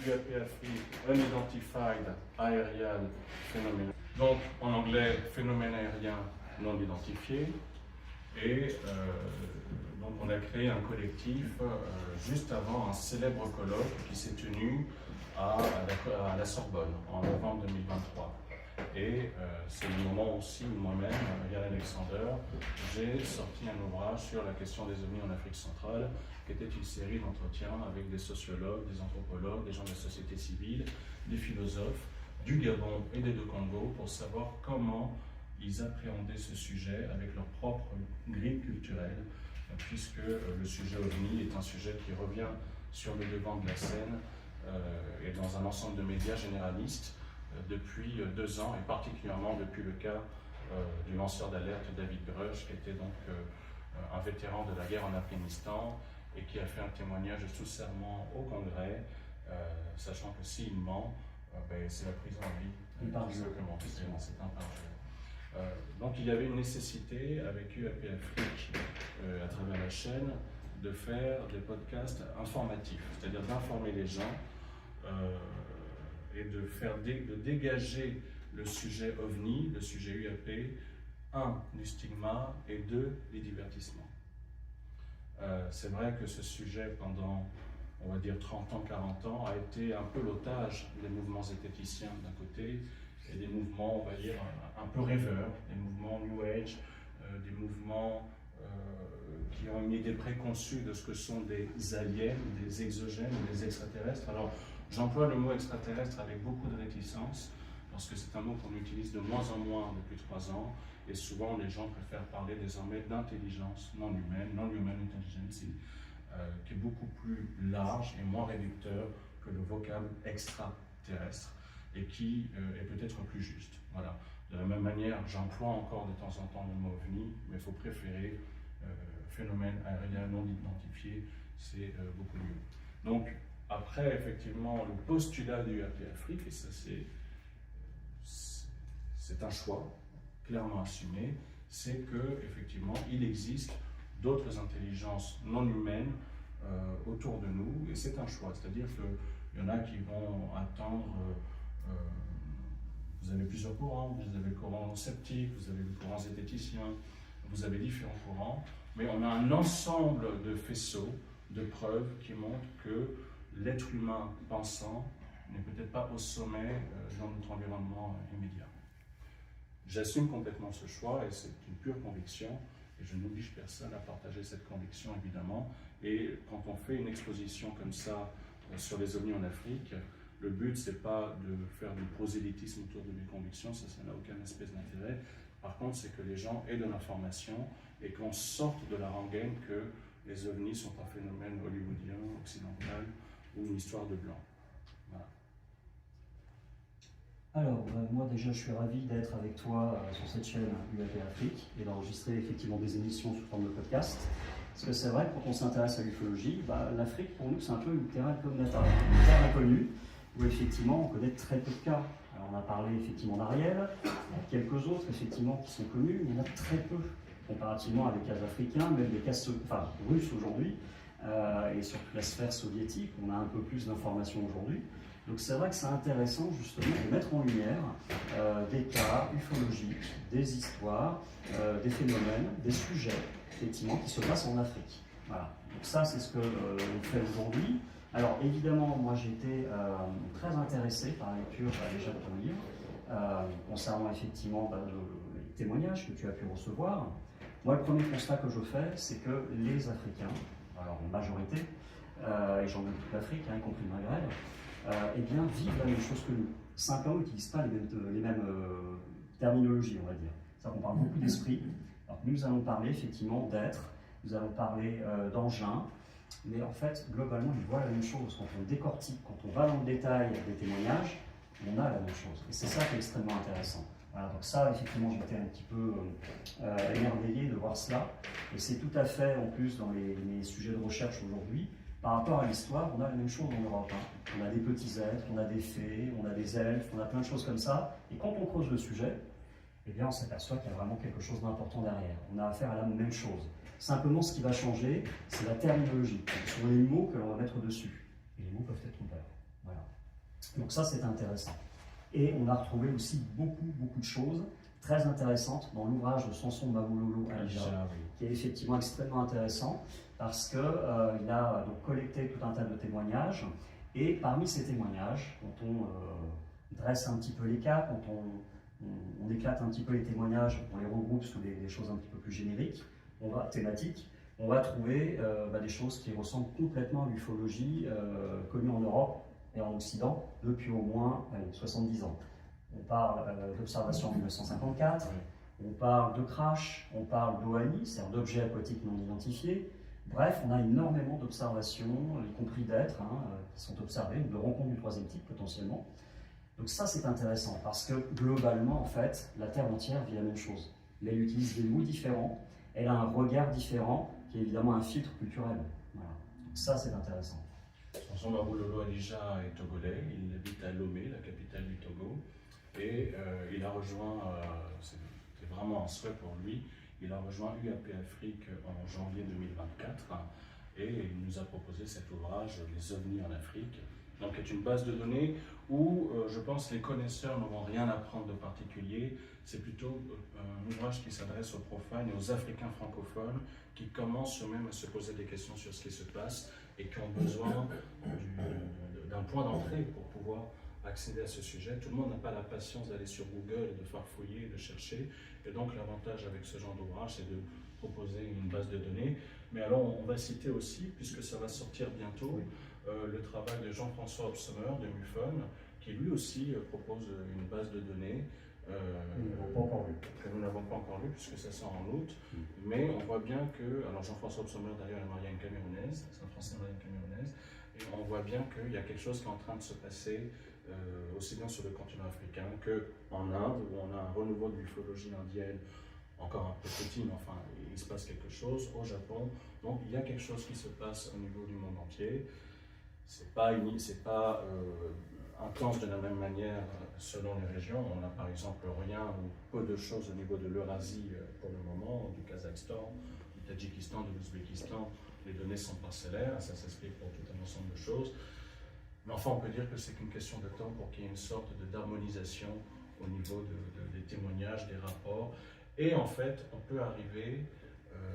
UAP Afrique Unidentified Aerial Phenomenon, donc en anglais phénomène aérien non identifié. Et donc on a créé un collectif juste avant un célèbre colloque qui s'est tenu à la Sorbonne en novembre 2023. Et c'est le moment aussi où moi-même, Yann Alexander, j'ai sorti un ouvrage sur la question des ovnis en Afrique centrale, qui était une série d'entretiens avec des sociologues, des anthropologues, des gens de la société civile, des philosophes du Gabon et des deux Congo pour savoir comment ils appréhendaient ce sujet avec leur propre grille culturelle, puisque le sujet OVNI est un sujet qui revient sur le devant de la scène et dans un ensemble de médias généralistes depuis 2 ans, et particulièrement depuis le cas du lanceur d'alerte David Grush, qui était donc un vétéran de la guerre en Afghanistan et qui a fait un témoignage sous serment au Congrès, sachant que s'il ment, c'est la prison à vie. C'est un parjure. Donc il y avait une nécessité avec UAP Afrique, à travers la chaîne, de faire des podcasts informatifs, c'est-à-dire d'informer les gens et de dégager le sujet OVNI, le sujet UAP, 1, du stigma, et 2, du divertissement. C'est vrai que ce sujet, pendant, on va dire, 30 ans, 40 ans, a été un peu l'otage des mouvements zététiciens d'un côté, et des mouvements, on va dire, un peu rêveurs, des mouvements New Age, des mouvements qui ont une idée préconçue de ce que sont des aliens, des exogènes, des extraterrestres. Alors, j'emploie le mot extraterrestre avec beaucoup de réticence, parce que c'est un mot qu'on utilise de moins en moins depuis 3 ans, et souvent les gens préfèrent parler désormais d'intelligence non humaine, non-human intelligence, qui est beaucoup plus large et moins réducteur que le vocable extraterrestre, et qui est peut-être plus juste. Voilà. De la même manière, j'emploie encore de temps en temps le mot OVNI, mais il faut préférer phénomène aérien non identifié, c'est beaucoup mieux. Donc, après, effectivement, le postulat du UAP Afrique, et ça c'est un choix clairement assumé, c'est que effectivement, il existe d'autres intelligences non humaines autour de nous, et c'est un choix. C'est-à-dire qu'il y en a qui vont attendre. Vous avez plusieurs courants, vous avez le courant sceptique, vous avez le courant zététicien, vous avez différents courants, mais on a un ensemble de faisceaux, de preuves qui montrent que l'être humain pensant n'est peut-être pas au sommet dans notre environnement immédiat. J'assume complètement ce choix et c'est une pure conviction et je n'oblige personne à partager cette conviction évidemment. Et quand on fait une exposition comme ça sur les ovnis en Afrique, le but c'est pas de faire du prosélytisme autour de mes convictions, ça n'a aucun espèce d'intérêt. Par contre, c'est que les gens aient de l'information et qu'on sorte de la rengaine que les ovnis sont un phénomène hollywoodien, occidental ou une histoire de blanc. Voilà. Alors, moi déjà, je suis ravi d'être avec toi sur cette chaîne UAP Afrique et d'enregistrer effectivement des émissions sous forme de podcast. Parce que c'est vrai que quand on s'intéresse à l'ufologie, l'Afrique pour nous c'est un peu une terre incognita, une terre inconnue, où effectivement on connaît très peu de cas. Alors on a parlé effectivement d'Ariel, il y a quelques autres effectivement qui sont connus, mais il y en a très peu comparativement à des cas africains, même des cas russes aujourd'hui, et sur toute la sphère soviétique, on a un peu plus d'informations aujourd'hui. Donc c'est vrai que c'est intéressant justement de mettre en lumière des cas ufologiques, des histoires, des phénomènes, des sujets effectivement qui se passent en Afrique. Voilà. Donc ça c'est ce que l'on fait aujourd'hui. Alors évidemment moi j'ai été très intéressé par la lecture déjà de ton livre concernant effectivement les témoignages que tu as pu recevoir. Moi le premier constat que je fais c'est que les Africains, alors en majorité, et j'en ai toute l'Afrique, y compris le Maghreb, eh bien, vivent la même chose que nous. Simplement, ils n'utilisent pas les mêmes terminologies, on va dire. Ça, on parle beaucoup d'esprit. Alors, nous allons parler effectivement d'être, nous allons parler d'engin, mais en fait, globalement, ils voient la même chose. Quand on décortique, quand on va dans le détail des témoignages, on a la même chose. Et c'est ça qui est extrêmement intéressant. Voilà, donc ça, effectivement, j'étais un petit peu émerveillé de voir cela. Et c'est tout à fait, en plus, dans les sujets de recherche aujourd'hui, par rapport à l'histoire, on a la même chose en Europe. On a des petits êtres, on a des fées, on a des elfes, on a plein de choses comme ça. Et quand on creuse le sujet, eh bien, on s'aperçoit qu'il y a vraiment quelque chose d'important derrière. On a affaire à la même chose. Simplement, ce qui va changer, c'est la terminologie. Ce sont les mots que l'on va mettre dessus. Et les mots peuvent être trompeurs. Voilà. Donc ça, c'est intéressant. Et on a retrouvé aussi beaucoup de choses très intéressantes dans l'ouvrage de Samson Mabululu Alija, qui est effectivement extrêmement intéressant parce qu'il a donc collecté tout un tas de témoignages. Et parmi ces témoignages, quand on dresse un petit peu les cas, quand on éclate un petit peu les témoignages, on les regroupe sous des choses un petit peu plus génériques, thématiques, on va trouver des choses qui ressemblent complètement à l'ufologie connue en Europe et en Occident depuis au moins 70 ans. On parle d'observation en 1954, on parle de crash, on parle d'OANI, c'est-à-dire d'objets aquatiques non identifiés. Bref, on a énormément d'observations, y compris d'êtres qui sont observés, ou de rencontres du troisième type potentiellement. Donc ça, c'est intéressant parce que globalement, en fait, la Terre entière vit la même chose. Mais elle utilise des mots différents, elle a un regard différent qui est évidemment un filtre culturel. Voilà. Donc ça, c'est intéressant. Samson Mabululu Alija est togolais, il habite à Lomé, la capitale du Togo, et il a rejoint, c'est vraiment un souhait pour lui, il a rejoint UAP Afrique en janvier 2024 et il nous a proposé cet ouvrage, Les OVNIs en Afrique, donc qui est une base de données où je pense les connaisseurs n'auront rien à prendre de particulier. C'est plutôt un ouvrage qui s'adresse aux profanes et aux Africains francophones qui commencent eux-mêmes à se poser des questions sur ce qui se passe et qui ont besoin d'un point d'entrée pour pouvoir accéder à ce sujet. Tout le monde n'a pas la patience d'aller sur Google et de farfouiller, de chercher. Et donc l'avantage avec ce genre d'ouvrage, c'est de proposer une base de données. Mais alors on va citer aussi, puisque ça va sortir bientôt, le travail de Jean-François Hobsommer de MUFON, qui lui aussi propose une base de données que nous n'avons pas encore lu, puisque ça sort en août. Mais on voit bien que, alors Jean-François Hobsommer d'ailleurs est marié à une Camerounaise, c'est un Français marié à une Camerounaise, et on voit bien qu'il y a quelque chose qui est en train de se passer aussi bien sur le continent africain qu'en Inde, où on a un renouveau de l'ufologie indienne, encore un peu petit, mais enfin il se passe quelque chose, au Japon. Donc il y a quelque chose qui se passe au niveau du monde entier. C'est pas intense de la même manière selon les régions. On a par exemple rien ou peu de choses au niveau de l'Eurasie pour le moment, du Kazakhstan, du Tadjikistan, de l'Ouzbékistan. Les données sont parcellaires, ça s'explique pour tout un ensemble de choses. Mais enfin, on peut dire que c'est qu'une question de temps pour qu'il y ait une sorte d'harmonisation au niveau des témoignages, des rapports. Et en fait, on peut arriver,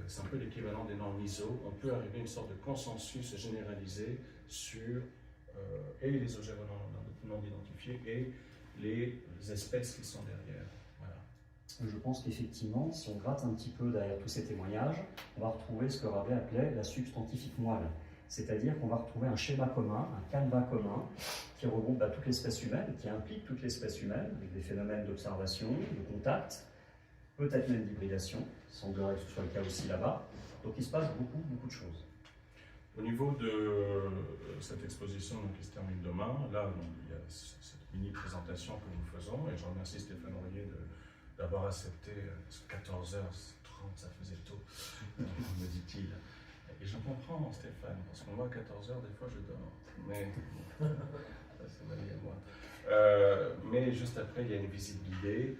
c'est un peu l'équivalent des normes ISO, on peut arriver à une sorte de consensus généralisé sur et les objets non identifiés et les espèces qui sont derrière. Voilà. Je pense qu'effectivement, si on gratte un petit peu derrière tous ces témoignages, on va retrouver ce que Rabelais appelait la substantifique moelle. C'est-à-dire qu'on va retrouver un schéma commun, un canevas commun, qui regroupe toute l'espèce humaine, qui implique toute l'espèce humaine, avec des phénomènes d'observation, de contact, peut-être même d'hybridation, il semblerait que ce soit le cas aussi là-bas. Donc il se passe beaucoup de choses. Au niveau de cette exposition qui se termine demain, là il y a cette mini-présentation que nous faisons, et je remercie Stéphane Royer d'avoir accepté, parce que 14h30 ça faisait tôt, me dit-il. Et je comprends Stéphane, parce que moi à 14h des fois je dors, mais c'est ma vie à moi. Mais juste après il y a une visite guidée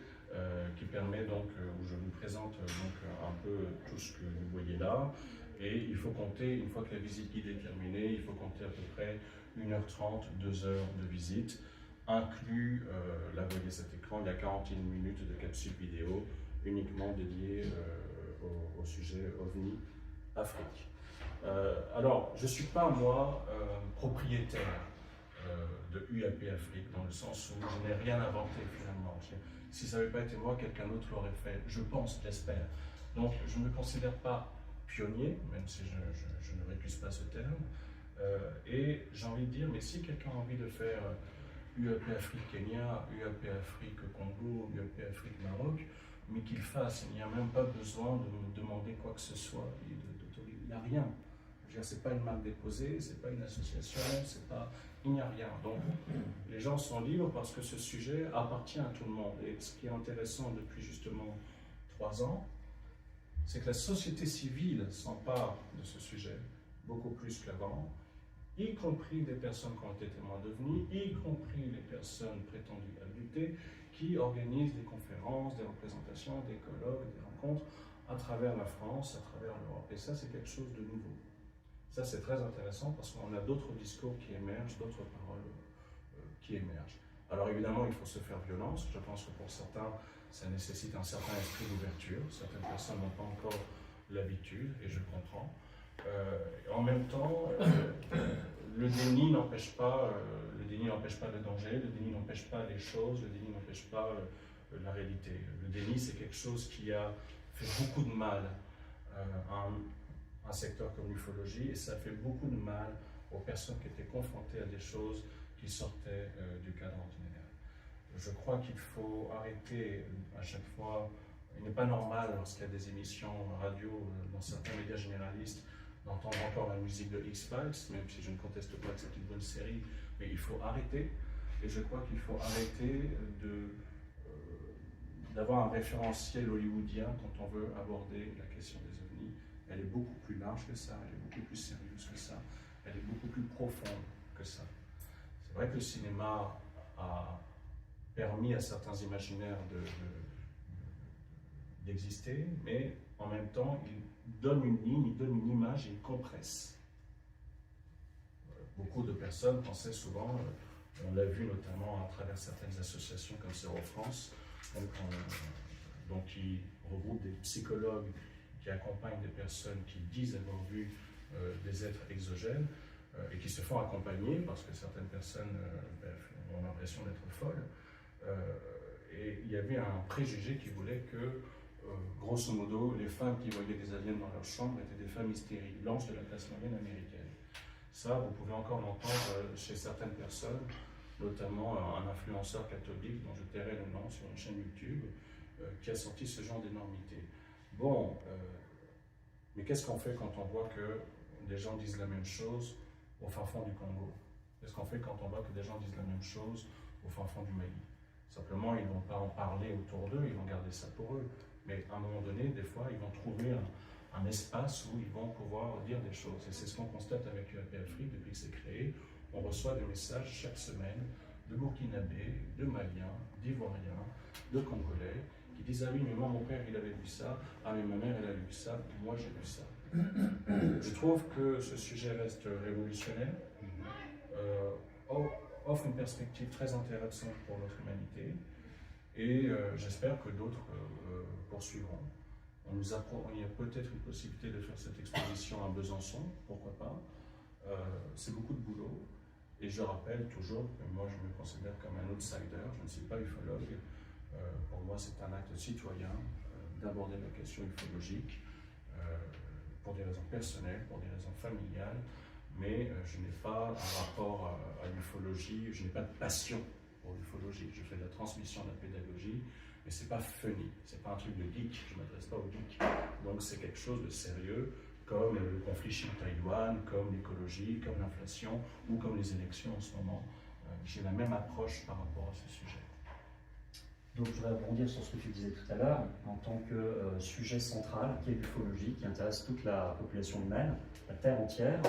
qui permet donc, où je vous présente donc un peu tout ce que vous voyez là. Et il faut compter, une fois que la visite guidée est terminée, il faut compter à peu près 1h30, 2 heures de visite, inclus, là vous voyez cet écran, il y a 41 minutes de capsule vidéo uniquement dédiée au sujet OVNI Afrique. Alors, je ne suis pas moi propriétaire de UAP Afrique, dans le sens où je n'ai rien inventé finalement. Si ça n'avait pas été moi, quelqu'un d'autre l'aurait fait, je pense, j'espère. Donc je ne me considère pas pionnier, même si je ne récuse pas ce terme. Et j'ai envie de dire, mais si quelqu'un a envie de faire UAP Afrique Kenya, UAP Afrique Congo, UAP Afrique Maroc, mais qu'il fasse, il n'y a même pas besoin de me demander quoi que ce soit, il n'y a rien. Ce n'est pas une marque déposée, ce n'est pas une association, il n'y a rien. Donc les gens sont libres parce que ce sujet appartient à tout le monde. Et ce qui est intéressant depuis justement 3 ans, c'est que la société civile s'empare de ce sujet beaucoup plus qu'avant, y compris des personnes qui ont été témoins d'OVNI, y compris les personnes prétendues habilitées, qui organisent des conférences, des représentations, des colloques, des rencontres à travers la France, à travers l'Europe. Et ça, c'est quelque chose de nouveau. Ça, c'est très intéressant parce qu'on a d'autres discours qui émergent, d'autres paroles qui émergent. Alors évidemment, il faut se faire violence. Je pense que pour certains, ça nécessite un certain esprit d'ouverture. Certaines personnes n'ont pas encore l'habitude, et je comprends. En même temps, le déni n'empêche pas le danger, le déni n'empêche pas les choses, le déni n'empêche pas la réalité. Le déni, c'est quelque chose qui a fait beaucoup de mal à un secteur comme l'ufologie, et ça fait beaucoup de mal aux personnes qui étaient confrontées à des choses qui sortaient du cadre ordinaire. Je crois qu'il faut arrêter à chaque fois. Il n'est pas normal, lorsqu'il y a des émissions radio dans certains médias généralistes, d'entendre encore la musique de X-Files, même si je ne conteste pas que c'est une bonne série, mais il faut arrêter. Et je crois qu'il faut arrêter d'avoir un référentiel hollywoodien quand on veut aborder la question des ovnis. Elle est beaucoup plus large que ça, elle est beaucoup plus sérieuse que ça, elle est beaucoup plus profonde que ça. C'est vrai que le cinéma a permis à certains imaginaires d'exister, mais en même temps, il donne une ligne, il donne une image et il compresse. Beaucoup de personnes pensaient souvent, on l'a vu notamment à travers certaines associations comme Zéro France, qui regroupent des psychologues qui accompagnent des personnes qui disent avoir vu des êtres exogènes et qui se font accompagner parce que certaines personnes ont l'impression d'être folles. Et il y avait un préjugé qui voulait que, grosso modo, les femmes qui voyaient des aliens dans leur chambre étaient des femmes hystériques, blanches de la classe moyenne américaine. Ça, vous pouvez encore l'entendre chez certaines personnes, notamment un influenceur catholique dont je tairai le nom sur une chaîne YouTube, qui a sorti ce genre d'énormité. Bon, mais qu'est-ce qu'on fait quand on voit que des gens disent la même chose au fin fond du Congo? Qu'est-ce qu'on fait quand on voit que des gens disent la même chose au fin fond du Mali? Simplement, ils ne vont pas en parler autour d'eux, ils vont garder ça pour eux. Mais à un moment donné, des fois, ils vont trouver un espace où ils vont pouvoir dire des choses. Et c'est ce qu'on constate avec UAP Afrique depuis que c'est créé. On reçoit des messages chaque semaine de Burkinabés, de Maliens, d'Ivoiriens, de Congolais, qui disent « Ah oui, mais moi, mon père, il avait vu ça. Ah, mais ma mère, elle a vu ça. Moi, j'ai vu ça. » Je trouve que ce sujet reste révolutionnaire, offre une perspective très intéressante pour notre humanité, et j'espère que d'autres poursuivront. Il y a peut-être une possibilité de faire cette exposition à Besançon, pourquoi pas. C'est beaucoup de boulot, et je rappelle toujours que moi je me considère comme un outsider, je ne suis pas ufologue. Pour moi c'est un acte citoyen d'aborder la question ufologique pour des raisons personnelles, pour des raisons familiales, mais je n'ai pas un rapport à l'ufologie, je n'ai pas de passion pour l'ufologie. Je fais de la transmission de la pédagogie, mais c'est pas funny, c'est pas un truc de geek, je ne m'adresse pas aux geeks. Donc c'est quelque chose de sérieux, comme le conflit Chine-Taïwan, comme l'écologie, comme l'inflation, ou comme les élections en ce moment. J'ai la même approche par rapport à ce sujet. Donc je vais rebondir sur ce que tu disais tout à l'heure, en tant que sujet central, qui est l'ufologie, qui intéresse toute la population humaine, la Terre entière.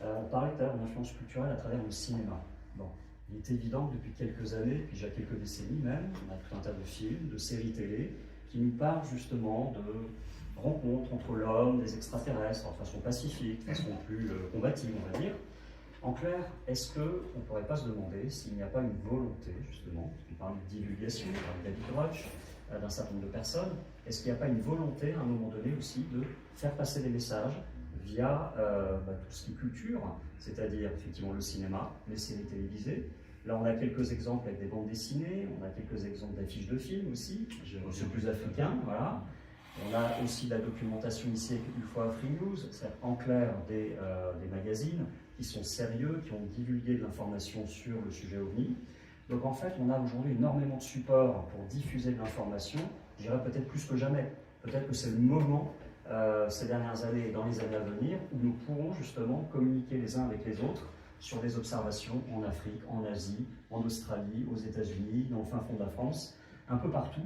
On parlait tout à l'heure de l'influence culturelle à travers le cinéma. Bon, il est évident que depuis quelques années, puis déjà quelques décennies même, on a tout un tas de films, de séries télé, qui nous parlent justement de rencontres entre l'homme, des extraterrestres, de façon pacifique, de façon plus combative, on va dire. En clair, est-ce qu'on ne pourrait pas se demander s'il n'y a pas une volonté, justement, on parle de divulgation, on parle d'David Grusch, d'un certain nombre de personnes, est-ce qu'il n'y a pas une volonté, à un moment donné aussi, de faire passer des messages via tout ce qui est culture, c'est-à-dire effectivement le cinéma, les séries télévisées. Là, on a quelques exemples avec des bandes dessinées, on a quelques exemples d'affiches de films aussi, c'est plus africain, voilà. On a aussi de la documentation ici avec UFO Free News, c'est-à-dire en clair des magazines qui sont sérieux, qui ont divulgué de l'information sur le sujet OVNI. Donc en fait, on a aujourd'hui énormément de supports pour diffuser de l'information, je dirais peut-être plus que jamais. Peut-être que c'est le moment, ces dernières années et dans les années à venir, où nous pourrons justement communiquer les uns avec les autres sur des observations en Afrique, en Asie, en Australie, aux États-Unis, dans le fin fond de la France, un peu partout.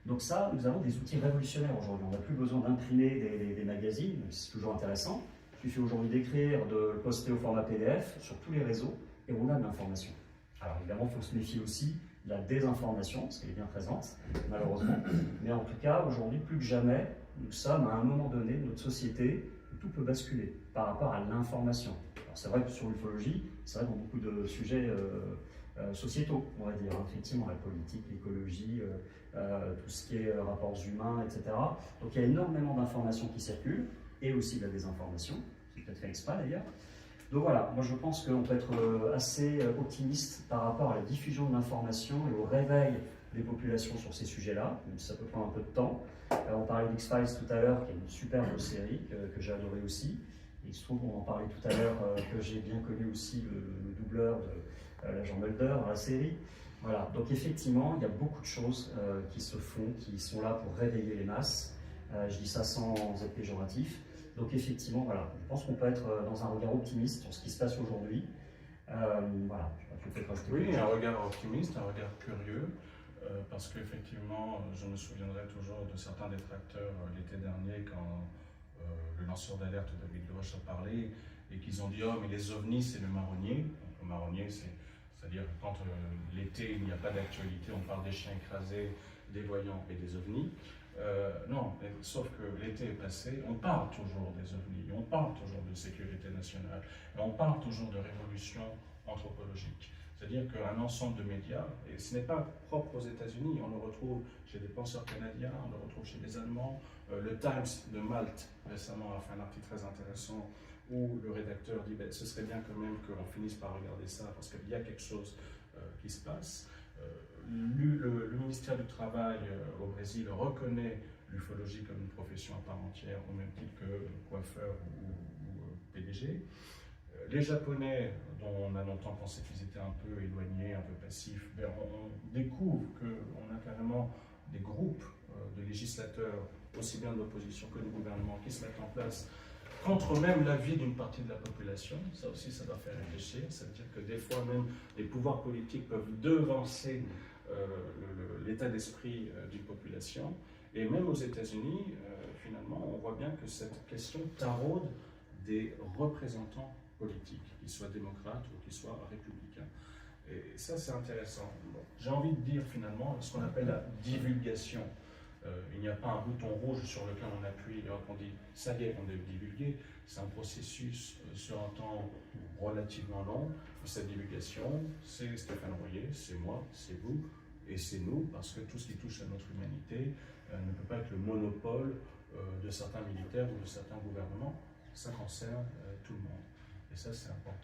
Donc ça, nous avons des outils révolutionnaires aujourd'hui. On n'a plus besoin d'imprimer des magazines, c'est toujours intéressant. Il suffit aujourd'hui d'écrire, de le poster au format PDF sur tous les réseaux, et on a de l'information. Alors évidemment, il faut se méfier aussi de la désinformation, parce qu'elle est bien présente, malheureusement. Mais en tout cas, aujourd'hui, plus que jamais, nous sommes à un moment donné de notre société où tout peut basculer par rapport à l'information. Alors c'est vrai que sur l'ufologie, c'est vrai que dans beaucoup de sujets sociétaux, on va dire, hein, effectivement, la politique, l'écologie, tout ce qui est rapports humains, etc. Donc il y a énormément d'informations qui circulent, et aussi de la désinformation, c'est peut-être fait exprès d'ailleurs. Donc voilà, moi je pense qu'on peut être assez optimiste par rapport à la diffusion de l'information et au réveil des populations sur ces sujets-là, même si ça peut prendre un peu de temps. On parlait d'X-Files tout à l'heure, qui est une superbe série que j'ai adorée aussi. Il se trouve, on en parlait tout à l'heure, que j'ai bien connu aussi le doubleur de l'agent Mulder dans la série. Voilà, donc effectivement, il y a beaucoup de choses qui se font, qui sont là pour réveiller les masses. Je dis ça sans être péjoratif. Donc effectivement, voilà, je pense qu'on peut être dans un regard optimiste sur ce qui se passe aujourd'hui. Voilà, je peux rajouter. Oui, un regard optimiste, un regard curieux, parce qu'effectivement, je me souviendrai toujours de certains détracteurs l'été dernier quand le lanceur d'alerte David Loesch a parlé et qu'ils ont dit « Oh, mais les ovnis, c'est le marronnier ». Donc, le marronnier, c'est-à-dire quand l'été, il n'y a pas d'actualité, on parle des chiens écrasés, des voyants et des ovnis. Non, sauf que l'été est passé, on parle toujours des ovnis, on parle toujours de sécurité nationale, et on parle toujours de révolution anthropologique. C'est-à-dire qu'un ensemble de médias, et ce n'est pas propre aux États-Unis, on le retrouve chez des penseurs canadiens, on le retrouve chez des Allemands. Le Times de Malte récemment a fait un article très intéressant où le rédacteur dit ben, ce serait bien quand même qu'on finisse par regarder ça parce qu'il y a quelque chose qui se passe. Le ministère du Travail au Brésil reconnaît l'ufologie comme une profession à part entière, au même titre que coiffeur ou PDG. Les Japonais, dont on a longtemps pensé qu'ils étaient un peu éloignés, un peu passifs, ben on découvre qu'on a carrément des groupes de législateurs, aussi bien de l'opposition que du gouvernement, qui se mettent en place contre même l'avis d'une partie de la population. Ça aussi, ça doit faire réfléchir. Ça veut dire que des fois, même les pouvoirs politiques peuvent devancer l'état d'esprit d'une population. Et même aux États-Unis, finalement, on voit bien que cette question taraude des représentants politiques, qu'ils soient démocrates ou qu'ils soient républicains. Et ça, c'est intéressant. Bon, j'ai envie de dire finalement ce qu'on appelle la divulgation. Il n'y a pas un bouton rouge sur lequel on appuie et on dit « ça y est, on est divulgué ». C'est un processus sur un temps relativement long. Cette divulgation, c'est Stéphane Royer, c'est moi, c'est vous et c'est nous, parce que tout ce qui touche à notre humanité ne peut pas être le monopole de certains militaires ou de certains gouvernements. Ça concerne tout le monde. Et ça, c'est important.